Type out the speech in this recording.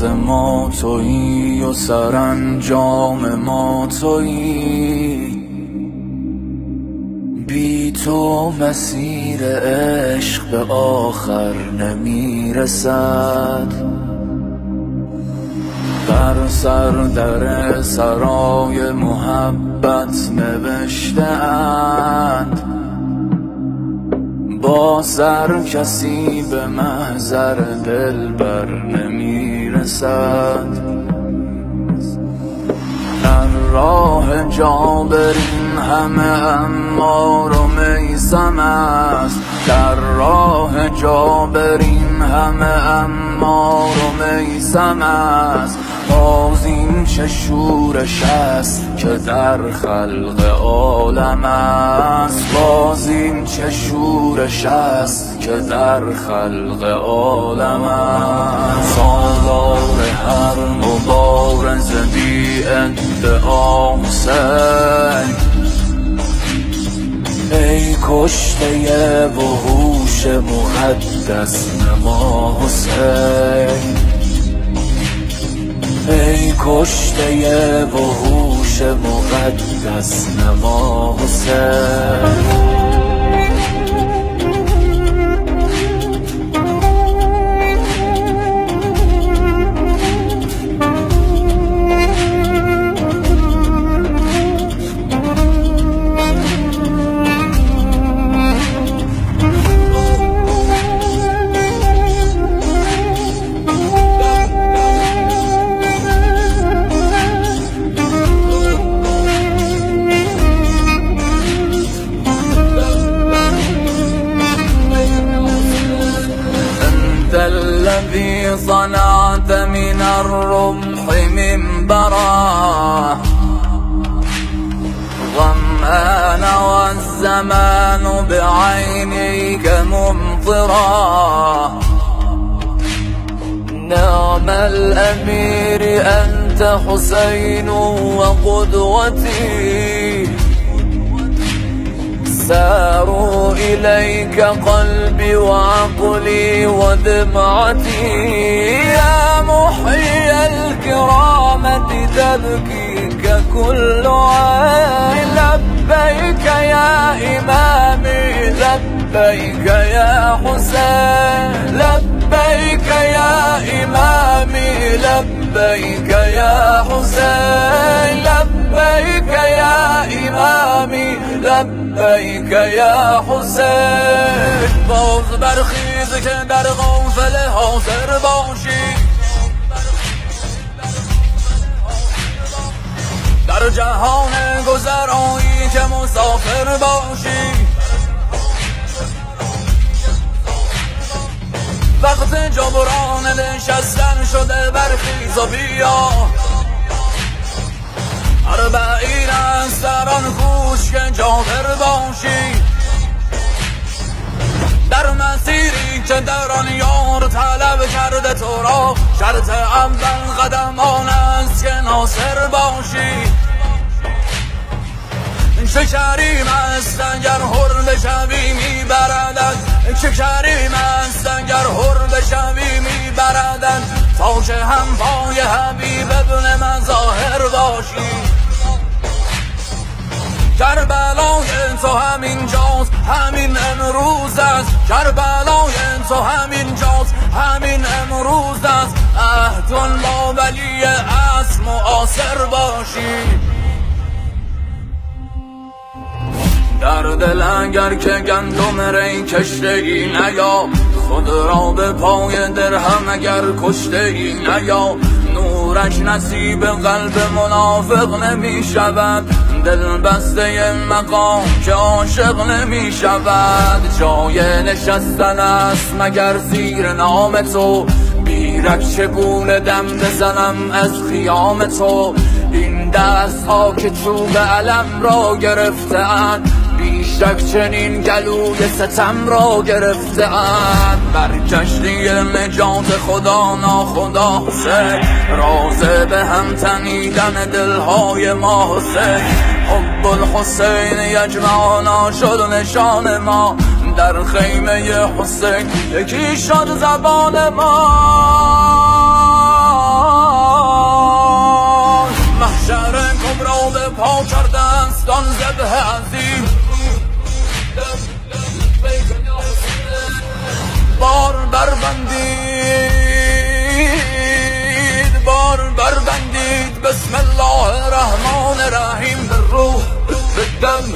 راز ما تویی و سرانجام ما تویی. بی تو مسیر عشق به آخر نمیرسد. بر سر در سرای محبت نوشته‌اند، با سر کسی به محضر دلبر نمیرسد. در راه جابرین همه امار و میسم است، در راه جابرین همه امار و میسم است. باز این چه شورش است که در خلق عالم است، باز این چه شورش است که در خلق عالم است. سالار هر مبارز بی ادعا حسین، ای کشته وحوش مقدس نما حسین، ای کشته وحوش مقدس نما حسین. الذي صنعت من الرمح منبرا، ظمآن والزمان بعينيك ممطرا. نعم الأمير أنت حسين وقدوتي، ساروا إليك قلبي وعقلي ودمعتي. يا محيي الكرامة تبكيك كل عين، لبيك يا إمامي لبيك يا حسين، لبيك يا إمامي لبيك يا حسين، لبيك يا إمامي لبیک یا حسین. باز برخیز که در غافل حاضر باشی، در جهان گذرایی که مسافر باشی. وقت جبران نشستن شده، برخیز و بیا. اربعین است در آن کوش که جابر باشی، در مسیری که در آن یار طلب کرده تو را. شرط اول قدم آن است که ناصر باشی. چه کریم است اگر حر بشوی میبردد، چه کریم است اگر حر بشوی میبردد. تا که هم پای حبیب ابن مظاهر باشی. کربلای تو همین جاست همین امروز است، کربلای تو همین جاست همین امروز است. عهدون با ولی اصل معاصر باشی. در دل اگر که گندم ری کشته ای نیا، خود را به پای درهم اگر کشته ای نیا. نورش نصیب قلب منافق نمی شود، دل بسته مقام که عاشق نمی شود. جای نشستن است مگر زیر نام تو، بیرک چگونه دم بزنم از خیام تو. این دست ها که چوب علم را گرفته‌اند، بیشک چنین گلوی ستم را گرفته‌اند. بر کشتی نجات خدا ناخدا حسین، راز به هم تنیدن دلهای ما حسین. حب الحسین یجمعنا شد نشان ما، در خیمه حسین یکی شد زبان ما. آن ذبح عظیم بار بربندید بسم الله الرحمن الرحیم به روح به دم